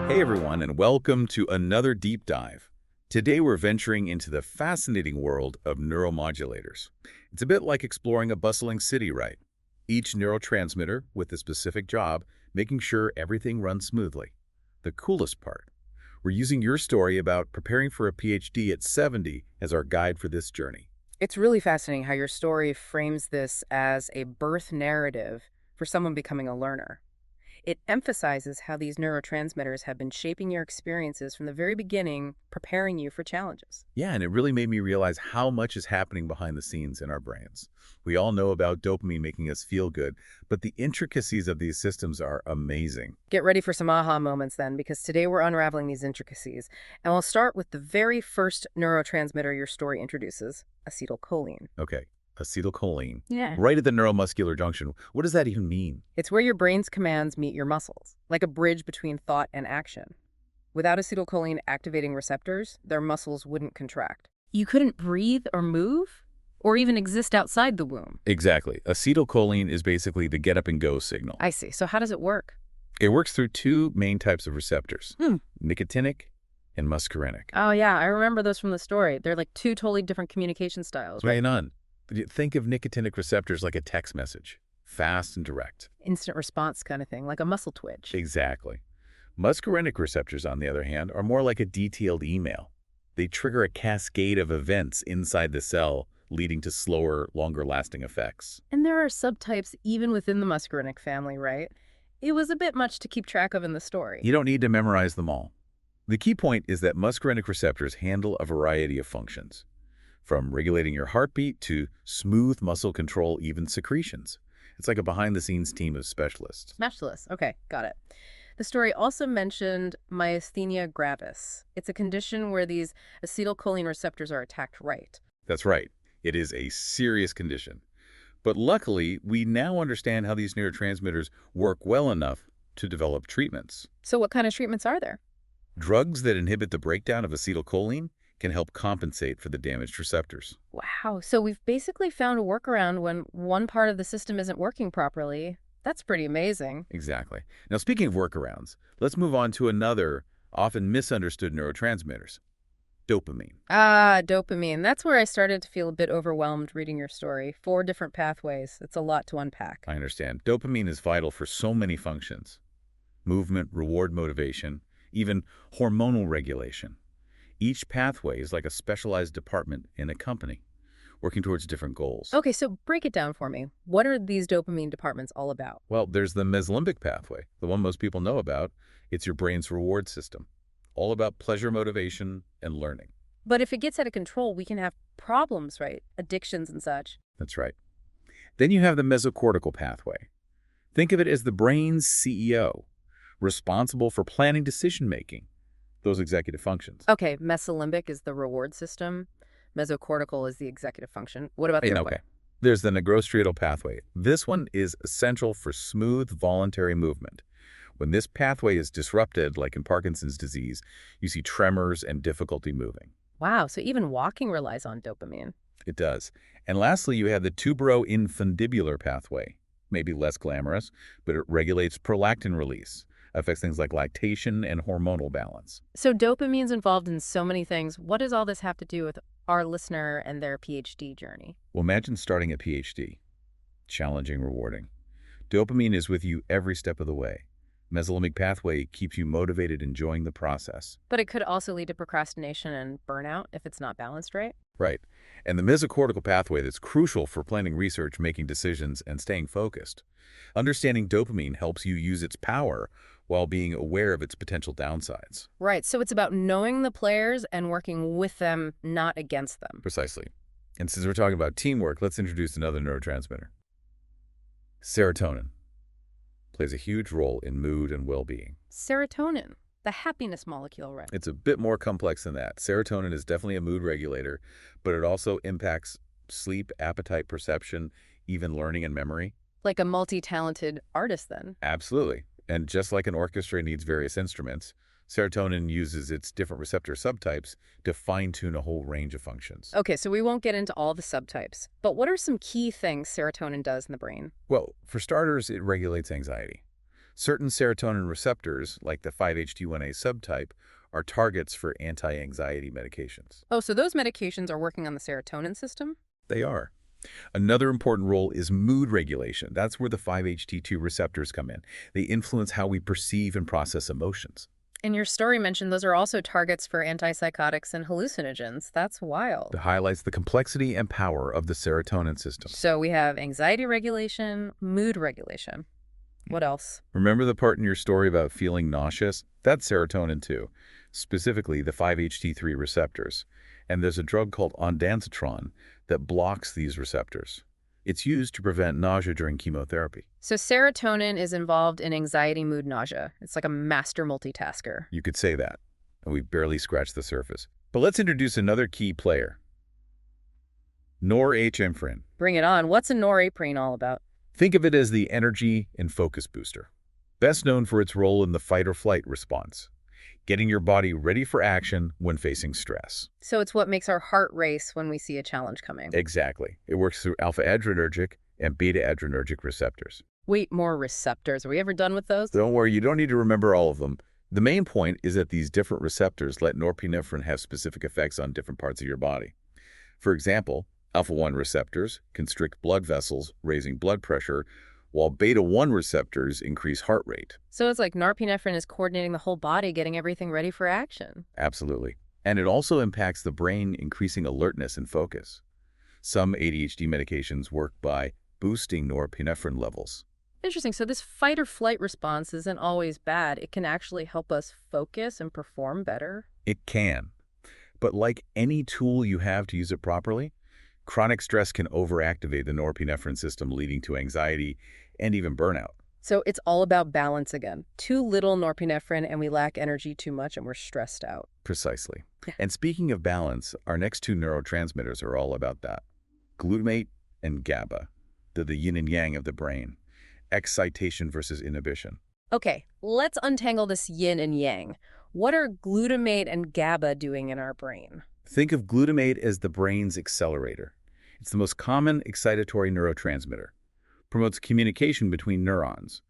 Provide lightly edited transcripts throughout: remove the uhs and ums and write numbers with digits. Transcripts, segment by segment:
Hey everyone, and welcome to another deep dive. Today we're venturing into the fascinating world of neuromodulators. It's a bit like exploring a bustling city, right? Each neurotransmitter with a specific job, making sure everything runs smoothly. The coolest part, we're using your story about preparing for a PhD at 70 as our guide for this journey. It's really fascinating how your story frames this as a birth narrative for someone becoming a learner. It emphasizes how these neurotransmitters have been shaping your experiences from the very beginning, preparing you for challenges. Yeah, and it really made me realize how much is happening behind the scenes in our brains. We all know about dopamine making us feel good, but the intricacies of these systems are amazing. Get ready for some aha moments then, because today we're unraveling these intricacies. And we'll start with the very first neurotransmitter your story introduces, acetylcholine. Okay, acetylcholine. Yeah. Right at the neuromuscular junction. What does that even mean? It's where your brain's commands meet your muscles, like a bridge between thought and action. Without acetylcholine activating receptors, their muscles wouldn't contract. You couldn't breathe or move, or even exist outside the womb. Exactly. Acetylcholine is basically the get up and go signal. I see. So how does it work? It works through two main types of receptors, nicotinic and muscarinic. Oh, yeah, I remember those from the story. They're like two totally different communication styles, right? Right on. Think of nicotinic receptors like a text message, fast and direct. Instant response kind of thing, like a muscle twitch. Exactly. Muscarinic receptors, on the other hand, are more like a detailed email. They trigger a cascade of events inside the cell, leading to slower, longer-lasting effects. And there are subtypes even within the muscarinic family, right? It was a bit much to keep track of in the story. You don't need to memorize them all. The key point is that muscarinic receptors handle a variety of functions, from regulating your heartbeat to smooth muscle control, even secretions. It's like a behind-the-scenes team of specialists. Match the list. Okay, got it. The story also mentioned myasthenia gravis. It's a condition where these acetylcholine receptors are attacked right. That's right. It is a serious condition. But luckily, we now understand how these neurotransmitters work well enough to develop treatments. So what kind of treatments are there? Drugs that inhibit the breakdown of acetylcholine can help compensate for the damaged receptors. Wow, so we've basically found a workaround when one part of the system isn't working properly. That's pretty amazing. Exactly. Now, speaking of workarounds, let's move on to another often misunderstood neurotransmitters, dopamine. Ah, dopamine. That's where I started to feel a bit overwhelmed reading your story. 4 different pathways. It's a lot to unpack. I understand. Dopamine is vital for so many functions: movement, reward motivation, even hormonal regulation. Each pathway is like a specialized department in a company, working towards different goals. Okay, so break it down for me. What are these dopamine departments all about? Well, there's the mesolimbic pathway, the one most people know about. It's your brain's reward system, all about pleasure, motivation, and learning. But if it gets out of control, we can have problems, right? Addictions and such. That's right. Then you have the mesocortical pathway. Think of it as the brain's CEO, responsible for planning decision-making, those executive functions. Okay, mesolimbic is the reward system. Mesocortical is the executive function. What about the other way? Okay. There's the nigrostriatal pathway. This one is essential for smooth, voluntary movement. When this pathway is disrupted, like in Parkinson's disease, you see tremors and difficulty moving. Wow, so even walking relies on dopamine. It does. And lastly, you have the tuberoinfundibular pathway. Maybe less glamorous, but it regulates prolactin release, affects things like lactation and hormonal balance. So dopamine's involved in so many things. What does all this have to do with our listener and their PhD journey? Well, imagine starting a PhD. Challenging, rewarding. Dopamine is with you every step of the way. Mesolimbic pathway keeps you motivated, enjoying the process. But it could also lead to procrastination and burnout if it's not balanced right. Right. And the mesocortical pathway that's crucial for planning research, making decisions, and staying focused. Understanding dopamine helps you use its power while being aware of its potential downsides. Right, so it's about knowing the players and working with them, not against them. Precisely. And since we're talking about teamwork, let's introduce another neurotransmitter. Serotonin plays a huge role in mood and well-being. Serotonin, the happiness molecule, right? It's a bit more complex than that. Serotonin is definitely a mood regulator, but it also impacts sleep, appetite, perception, even learning and memory. Like a multi-talented artist then. Absolutely. And just like an orchestra needs various instruments, serotonin uses its different receptor subtypes to fine-tune a whole range of functions. Okay, so we won't get into all the subtypes, but what are some key things serotonin does in the brain? Well, for starters, it regulates anxiety. Certain serotonin receptors, like the 5-HT1A subtype, are targets for anti-anxiety medications. Oh, so those medications are working on the serotonin system? They are. Another important role is mood regulation. That's where the 5-HT2 receptors come in. They influence how we perceive and process emotions. And your story mentioned those are also targets for antipsychotics and hallucinogens. That's wild. That highlights the complexity and power of the serotonin system. So we have anxiety regulation, mood regulation. What else? Remember the part in your story about feeling nauseous? That's serotonin too, specifically the 5-HT3 receptors. And there's a drug called ondansetron that blocks these receptors. It's used to prevent nausea during chemotherapy. So serotonin is involved in anxiety, mood, nausea. It's like a master multitasker. You could say that, and we've barely scratched the surface. But let's introduce another key player, norepinephrine. Bring it on. What's a norepinephrine all about? Think of it as the energy and focus booster, best known for its role in the fight-or-flight response, getting your body ready for action when facing stress. So it's what makes our heart race when we see a challenge coming. Exactly. It works through alpha-adrenergic and beta-adrenergic receptors. Wait, more receptors. Are we ever done with those? Don't worry, you don't need to remember all of them. The main point is that these different receptors let norepinephrine have specific effects on different parts of your body. For example, alpha-1 receptors constrict blood vessels, raising blood pressure, while beta-1 receptors increase heart rate. So it's like norepinephrine is coordinating the whole body, getting everything ready for action. Absolutely. And it also impacts the brain, increasing alertness and focus. Some ADHD medications work by boosting norepinephrine levels. Interesting. So this fight or flight response isn't always bad. It can actually help us focus and perform better. It can. But like any tool you have to use it properly, chronic stress can overactivate the norepinephrine system, leading to anxiety and even burnout. So it's all about balance again. Too little norepinephrine and we lack energy, too much and we're stressed out. Precisely. And speaking of balance, our next two neurotransmitters are all about that. Glutamate and GABA. They're the yin and yang of the brain. Excitation versus inhibition. Okay, let's untangle this yin and yang. What are glutamate and GABA doing in our brain? Think of glutamate as the brain's accelerator. It's the most common excitatory neurotransmitter, promotes communication between neurons,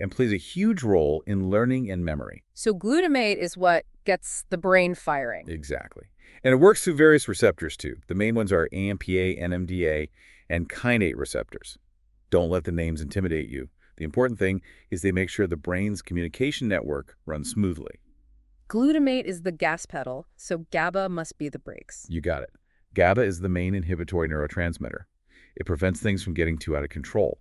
and plays a huge role in learning and memory. So glutamate is what gets the brain firing. Exactly. And it works through various receptors too. The main ones are AMPA, NMDA, and kainate receptors. Don't let the names intimidate you. The important thing is they make sure the brain's communication network runs smoothly. Glutamate is the gas pedal, so GABA must be the brakes. You got it. GABA is the main inhibitory neurotransmitter. It prevents things from getting too out of control.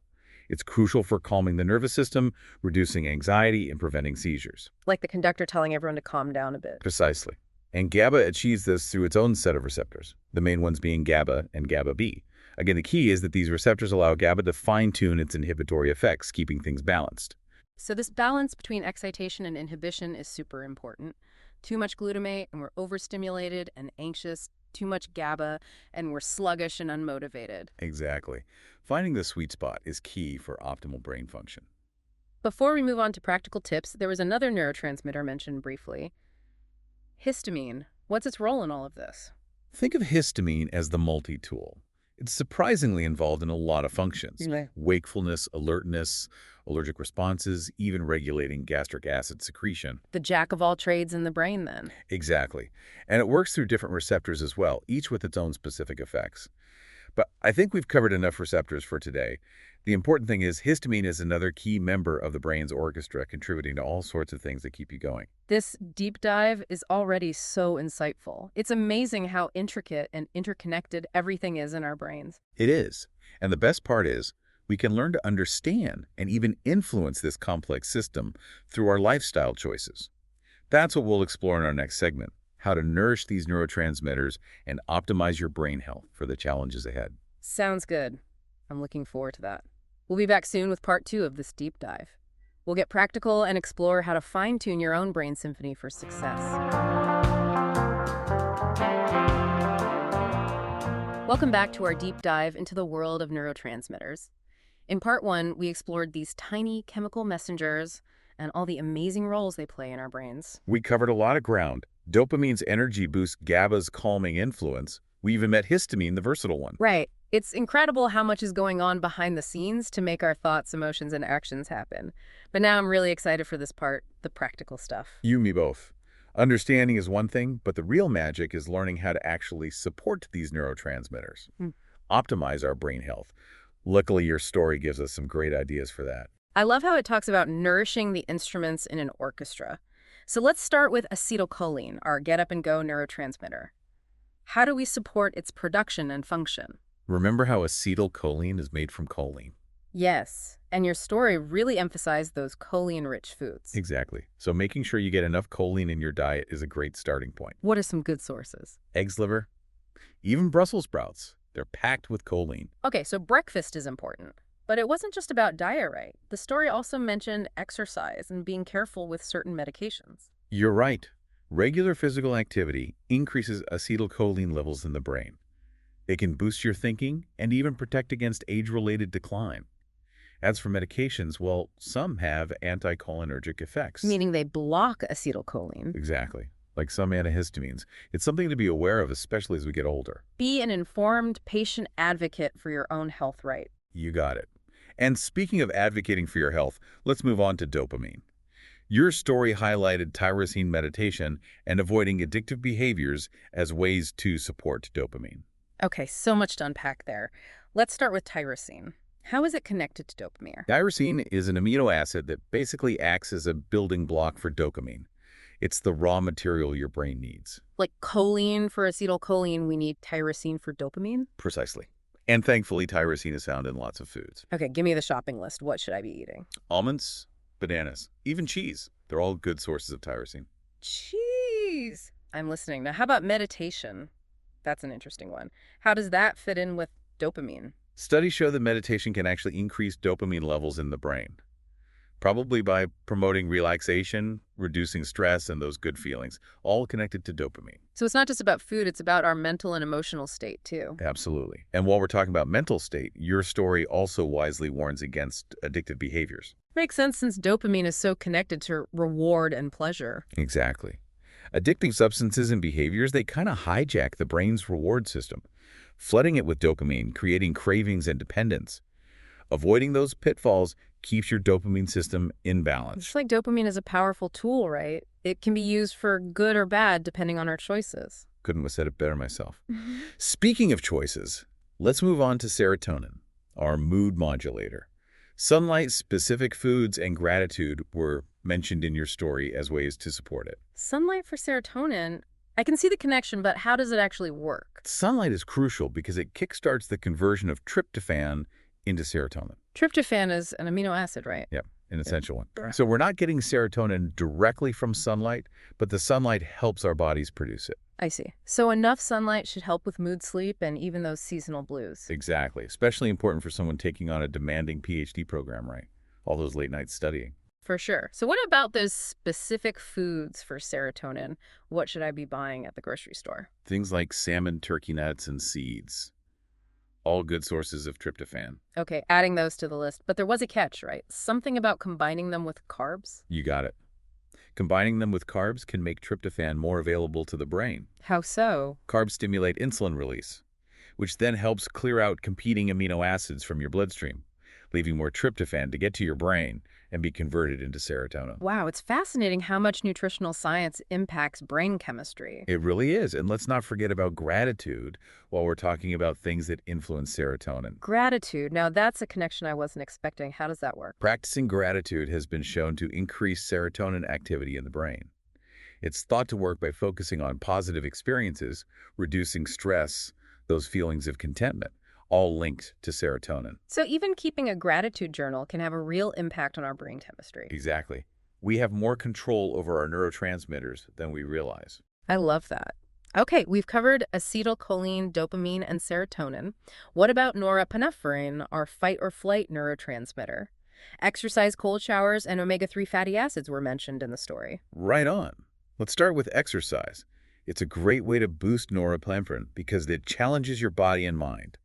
It's crucial for calming the nervous system, reducing anxiety, and preventing seizures. Like the conductor telling everyone to calm down a bit. Precisely. And GABA achieves this through its own set of receptors, the main ones being GABA and GABA-B. Again, the key is that these receptors allow GABA to fine-tune its inhibitory effects, keeping things balanced. So this balance between excitation and inhibition is super important. Too much glutamate and we're overstimulated and anxious. Too much GABA and we're sluggish and unmotivated. Exactly. Finding the sweet spot is key for optimal brain function. Before we move on to practical tips, there was another neurotransmitter mentioned briefly. Histamine. What's its role in all of this? Think of histamine as the multi-tool. It's surprisingly involved in a lot of functions. Wakefulness, alertness, allergic responses, even regulating gastric acid secretion. The jack of all trades in the brain, then. Exactly. And it works through different receptors as well, each with its own specific effects. But I think we've covered enough receptors for today. The important thing is histamine is another key member of the brain's orchestra, contributing to all sorts of things that keep you going. This deep dive is already so insightful. It's amazing how intricate and interconnected everything is in our brains. It is. And the best part is, we can learn to understand and even influence this complex system through our lifestyle choices. That's what we'll explore in our next segment, how to nourish these neurotransmitters and optimize your brain health for the challenges ahead. Sounds good. I'm looking forward to that. We'll be back soon with part 2 of this deep dive. We'll get practical and explore how to fine-tune your own brain symphony for success. Welcome back to our deep dive into the world of neurotransmitters. In part 1, we explored these tiny chemical messengers and all the amazing roles they play in our brains. We covered a lot of ground. Dopamine's energy boosts GABA's calming influence. We even met histamine, the versatile one. Right. It's incredible how much is going on behind the scenes to make our thoughts, emotions, and actions happen. But now I'm really excited for this part, the practical stuff. You, me both. Understanding is one thing, but the real magic is learning how to actually support these neurotransmitters, Hmm. optimize our brain health. Luckily, your story gives us some great ideas for that. I love how it talks about nourishing the instruments in an orchestra. So let's start with acetylcholine, our get up and go neurotransmitter. How do we support its production and function? Remember how acetylcholine is made from choline? Yes, and your story really emphasized those choline-rich foods. Exactly. So making sure you get enough choline in your diet is a great starting point. What are some good sources? Eggs liver, even Brussels sprouts, they're packed with choline. Okay, so breakfast is important. But it wasn't just about diet, right? The story also mentioned exercise and being careful with certain medications. You're right. Regular physical activity increases acetylcholine levels in the brain. They can boost your thinking and even protect against age-related decline. As for medications, well, some have anticholinergic effects. Meaning they block acetylcholine. Exactly. Like some antihistamines. It's something to be aware of, especially as we get older. Be an informed patient advocate for your own health, right? You got it. And speaking of advocating for your health, let's move on to dopamine. Your story highlighted tyrosine meditation and avoiding addictive behaviors as ways to support dopamine. Okay, so much to unpack there. Let's start with tyrosine. How is it connected to dopamine? Tyrosine is an amino acid that basically acts as a building block for dopamine. It's the raw material your brain needs. Like choline for acetylcholine, we need tyrosine for dopamine? Precisely. And thankfully, tyrosine is found in lots of foods. Okay, give me the shopping list. What should I be eating? Almonds, bananas, even cheese. They're all good sources of tyrosine. Cheese! I'm listening. Now, how about meditation? That's an interesting one. How does that fit in with dopamine? Studies show that meditation can actually increase dopamine levels in the brain, probably by promoting relaxation, reducing stress, and those good feelings, all connected to dopamine. So it's not just about food, it's about our mental and emotional state, too. Absolutely. And while we're talking about mental state, your story also wisely warns against addictive behaviors. Makes sense since dopamine is so connected to reward and pleasure. Exactly. Addictive substances and behaviors, they kind of hijack the brain's reward system, flooding it with dopamine, creating cravings and dependence. Avoiding those pitfalls keeps your dopamine system in balance. It's like dopamine is a powerful tool, right? It can be used for good or bad depending on our choices. Couldn't have said it better myself. Speaking of choices, let's move on to serotonin, our mood modulator. Sunlight, specific foods, and gratitude were mentioned in your story as ways to support it. Sunlight for serotonin, I can see the connection, but how does it actually work? Sunlight is crucial because it kickstarts the conversion of tryptophan into serotonin. Tryptophan is an amino acid, right? Yep, an essential one. So we're not getting serotonin directly from sunlight, but the sunlight helps our bodies produce it. I see. So enough sunlight should help with mood, sleep, and even those seasonal blues. Exactly. Especially important for someone taking on a demanding Ph.D. program, right? All those late nights studying. For sure. So what about those specific foods for serotonin? What should I be buying at the grocery store? Things like salmon, turkey nuts, and seeds. All good sources of tryptophan. Okay, adding those to the list. But there was a catch, right? Something about combining them with carbs? You got it. Combining them with carbs can make tryptophan more available to the brain. How so? Carbs stimulate insulin release, which then helps clear out competing amino acids from your bloodstream, leaving more tryptophan to get to your brain and be converted into serotonin. Wow, it's fascinating how much nutritional science impacts brain chemistry. It really is. And let's not forget about gratitude while we're talking about things that influence serotonin. Gratitude. Now, that's a connection I wasn't expecting. How does that work? Practicing gratitude has been shown to increase serotonin activity in the brain. It's thought to work by focusing on positive experiences, reducing stress, those feelings of contentment, all linked to serotonin. So even keeping a gratitude journal can have a real impact on our brain chemistry. Exactly. We have more control over our neurotransmitters than we realize. I love that. Okay, we've covered acetylcholine, dopamine, and serotonin. What about norepinephrine, our fight or flight neurotransmitter? Exercise, cold showers, and omega-3 fatty acids were mentioned in the story. Right on. Let's start with exercise. It's a great way to boost norepinephrine because it challenges your body and mind,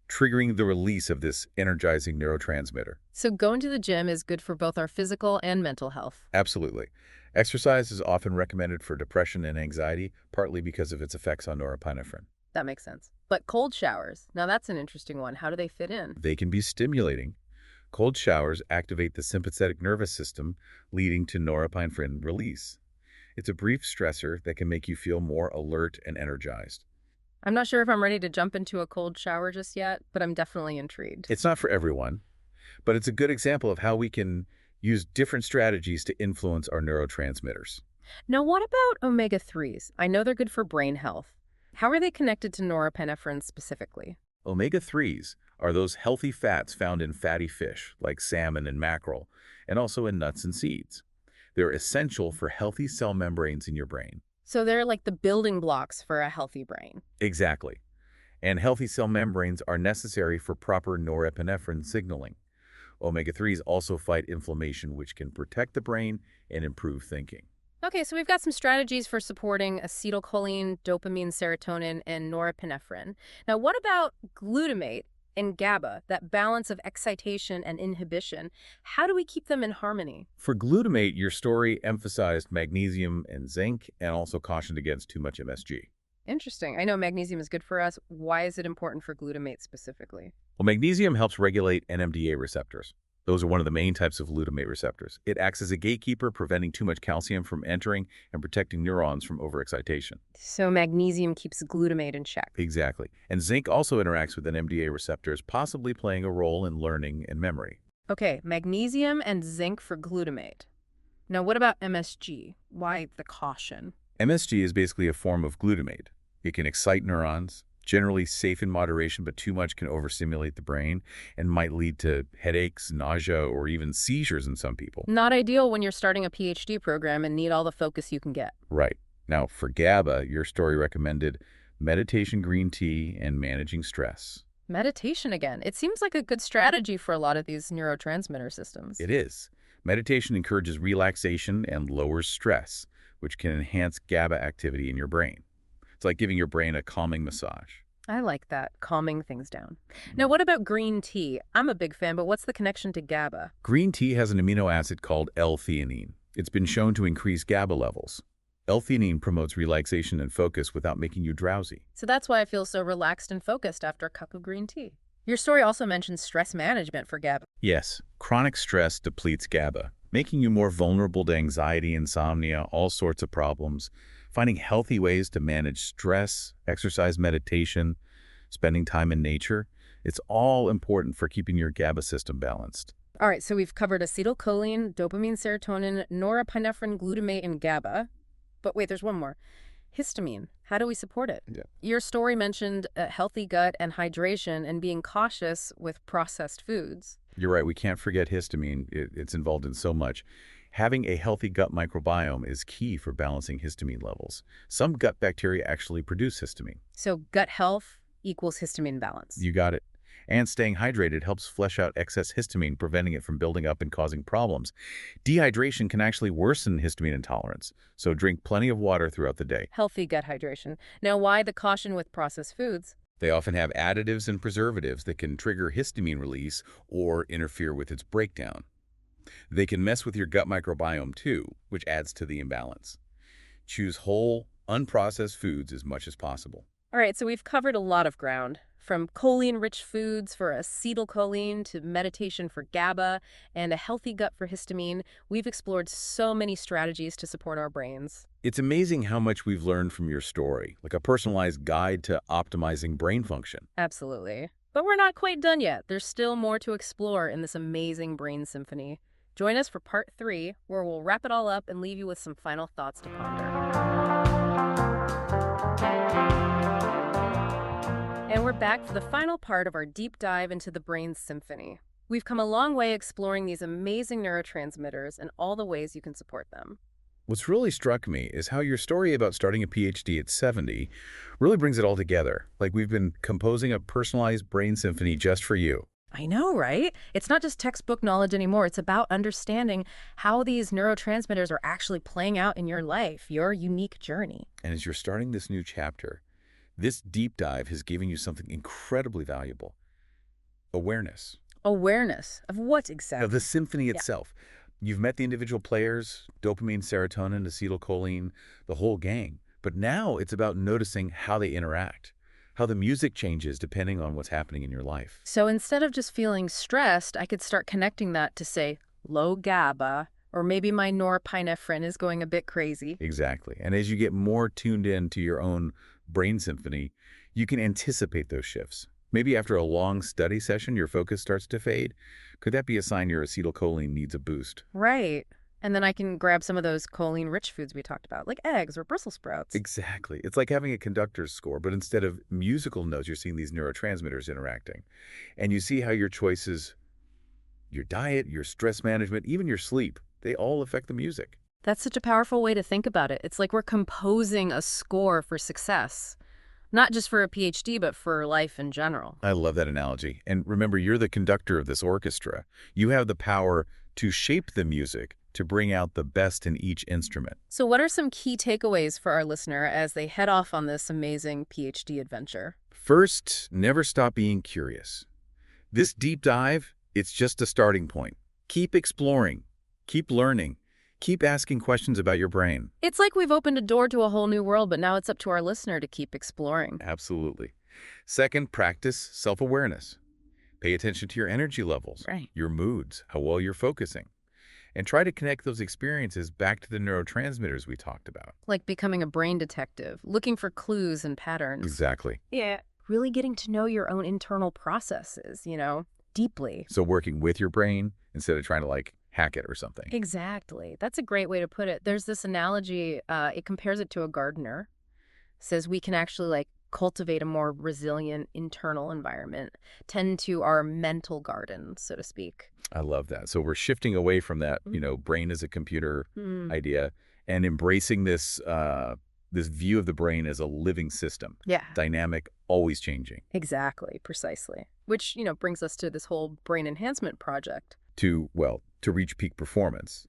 triggering the release of this energizing neurotransmitter. So going to the gym is good for both our physical and mental health. Absolutely. Exercise is often recommended for depression and anxiety, partly because of its effects on norepinephrine. That makes sense. But cold showers, now that's an interesting one. How do they fit in? They can be stimulating. Cold showers activate the sympathetic nervous system, leading to norepinephrine release. It's a brief stressor that can make you feel more alert and energized. I'm not sure if I'm ready to jump into a cold shower just yet, but I'm definitely intrigued. It's not for everyone, but it's a good example of how we can use different strategies to influence our neurotransmitters. Now, what about omega-3s? I know they're good for brain health. How are they connected to norepinephrine specifically? Omega-3s are those healthy fats found in fatty fish, like salmon and mackerel, and also in nuts and seeds. They're essential for healthy cell membranes in your brain. So they're like the building blocks for a healthy brain. Exactly. And healthy cell membranes are necessary for proper norepinephrine signaling. Omega-3s also fight inflammation, which can protect the brain and improve thinking. Okay, so we've got some strategies for supporting acetylcholine, dopamine, serotonin, and norepinephrine. Now, what about glutamate and GABA, that balance of excitation and inhibition? How do we keep them in harmony? For glutamate, your story emphasized magnesium and zinc and also cautioned against too much MSG. Interesting. I know magnesium is good for us. Why is it important for glutamate specifically? Well, magnesium helps regulate NMDA receptors. Those are one of the main types of glutamate receptors. It acts as a gatekeeper, preventing too much calcium from entering and protecting neurons from overexcitation. So magnesium keeps glutamate in check. Exactly. And zinc also interacts with NMDA receptors, possibly playing a role in learning and memory. Okay, magnesium and zinc for glutamate. Now, what about MSG? Why the caution? MSG is basically a form of glutamate. It can excite neurons, generally safe in moderation, but too much can overstimulate the brain and might lead to headaches, nausea, or even seizures in some people. Not ideal when you're starting a Ph.D. program and need all the focus you can get. Right. Now, for GABA, your story recommended meditation, green tea, and managing stress. Meditation again. It seems like a good strategy for a lot of these neurotransmitter systems. It is. Meditation encourages relaxation and lowers stress, which can enhance GABA activity in your brain. It's like giving your brain a calming massage. I like that, calming things down. Now, what about green tea? I'm a big fan, but what's the connection to GABA? Green tea has an amino acid called L-theanine. It's been shown to increase GABA levels. L-theanine promotes relaxation and focus without making you drowsy. So that's why I feel so relaxed and focused after a cup of green tea. Your story also mentions stress management for GABA. Yes, chronic stress depletes GABA, making you more vulnerable to anxiety, insomnia, all sorts of problems. Finding healthy ways to manage stress, exercise, meditation, spending time in nature, it's all important for keeping your GABA system balanced. All right, so we've covered acetylcholine, dopamine, serotonin, norepinephrine, glutamate, and GABA. But wait, there's one more. Histamine. How do we support it? Yeah. Your story mentioned a healthy gut and hydration and being cautious with processed foods. You're right, we can't forget histamine. It's involved in so much. Having a healthy gut microbiome is key for balancing histamine levels. Some gut bacteria actually produce histamine. So gut health equals histamine balance. You got it. And staying hydrated helps flush out excess histamine, preventing it from building up and causing problems. Dehydration can actually worsen histamine intolerance, so drink plenty of water throughout the day. Healthy gut hydration. Now, why the caution with processed foods? They often have additives and preservatives that can trigger histamine release or interfere with its breakdown. They can mess with your gut microbiome too, which adds to the imbalance. Choose whole, unprocessed foods as much as possible. All right, so we've covered a lot of ground, from choline-rich foods for acetylcholine to meditation for GABA and a healthy gut for histamine. We've explored so many strategies to support our brains. It's amazing how much we've learned from your story, like a personalized guide to optimizing brain function. Absolutely. But we're not quite done yet. There's still more to explore in this amazing brain symphony. Join us for part 3, where we'll wrap it all up and leave you with some final thoughts to ponder. And we're back for the final part of our deep dive into the brain symphony. We've come a long way exploring these amazing neurotransmitters and all the ways you can support them. What's really struck me is how your story about starting a PhD at 70 really brings it all together. Like we've been composing a personalized brain symphony just for you. I know, right? It's not just textbook knowledge anymore. It's about understanding how these neurotransmitters are actually playing out in your life, your unique journey. And as you're starting this new chapter, this deep dive has given you something incredibly valuable. Awareness. Awareness of what exactly? Of the symphony itself. You've met the individual players, dopamine, serotonin, acetylcholine, the whole gang. But now it's about noticing how they interact. how the music changes depending on what's happening in your life. So instead of just feeling stressed, I could start connecting that to, say, low GABA, or maybe my norepinephrine is going a bit crazy. Exactly. And as you get more tuned in to your own brain symphony, you can anticipate those shifts. Maybe after a long study session, your focus starts to fade. Could that be a sign your acetylcholine needs a boost? Right. And then I can grab some of those choline-rich foods we talked about, like eggs or Brussels sprouts. Exactly. It's like having a conductor's score, but instead of musical notes, you're seeing these neurotransmitters interacting. And you see how your choices, your diet, your stress management, even your sleep, they all affect the music. That's such a powerful way to think about it. It's like we're composing a score for success. Not just for a Ph.D., but for life in general. I love that analogy. And remember, you're the conductor of this orchestra. You have the power to shape the music, to bring out the best in each instrument. So what are some key takeaways for our listener as they head off on this amazing Ph.D. adventure? First, never stop being curious. This deep dive, it's just a starting point. Keep exploring, keep learning, keep asking questions about your brain. It's like we've opened a door to a whole new world, but now it's up to our listener to keep exploring. Absolutely. Second, practice self-awareness. Pay attention to your energy levels, Right. your moods, how well you're focusing. And try to connect those experiences back to the neurotransmitters we talked about. Like becoming a brain detective, looking for clues and patterns. Exactly. Yeah. Really getting to know your own internal processes, deeply. So working with your brain instead of trying to hack it or something. Exactly. That's a great way to put it. There's this analogy, it compares it to a gardener. Says we can actually cultivate a more resilient internal environment, tend to our mental garden, so to speak. I love that. So we're shifting away from that, brain as a computer idea and embracing this this view of the brain as a living system. Yeah. Dynamic, always changing. Exactly, precisely. Which, brings us to this whole brain enhancement project. To reach peak performance.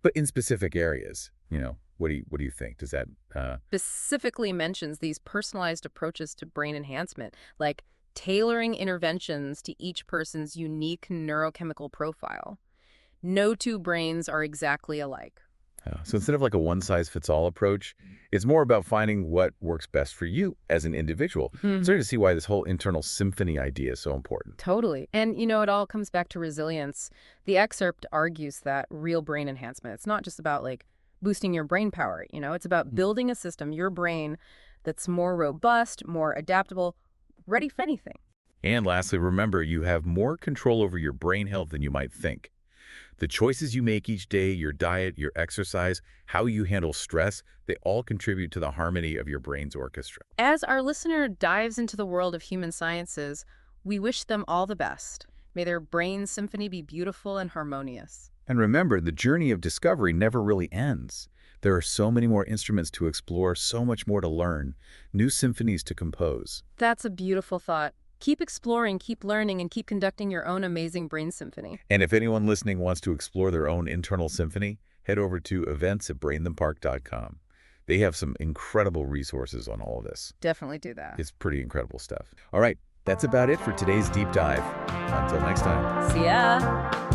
But in specific areas, what do you think? Does that Specifically mentions these personalized approaches to brain enhancement, like tailoring interventions to each person's unique neurochemical profile. No two brains are exactly alike. So instead of a one-size-fits-all approach, it's more about finding what works best for you as an individual. I'm starting to see why this whole internal symphony idea is so important. Totally. And, it all comes back to resilience. The excerpt argues that real brain enhancement, it's not just about, boosting your brain power. It's about building a system, your brain, that's more robust, more adaptable, ready for anything. And lastly, remember, you have more control over your brain health than you might think. The choices you make each day, your diet, your exercise, how you handle stress, they all contribute to the harmony of your brain's orchestra. As our listener dives into the world of human sciences, we wish them all the best. May their brain symphony be beautiful and harmonious. And remember, the journey of discovery never really ends. There are so many more instruments to explore, so much more to learn, new symphonies to compose. That's a beautiful thought. Keep exploring, keep learning, and keep conducting your own amazing brain symphony. And if anyone listening wants to explore their own internal symphony, head over to events@brainthempark.com. They have some incredible resources on all of this. Definitely do that. It's pretty incredible stuff. All right, that's about it for today's deep dive. Until next time. See ya!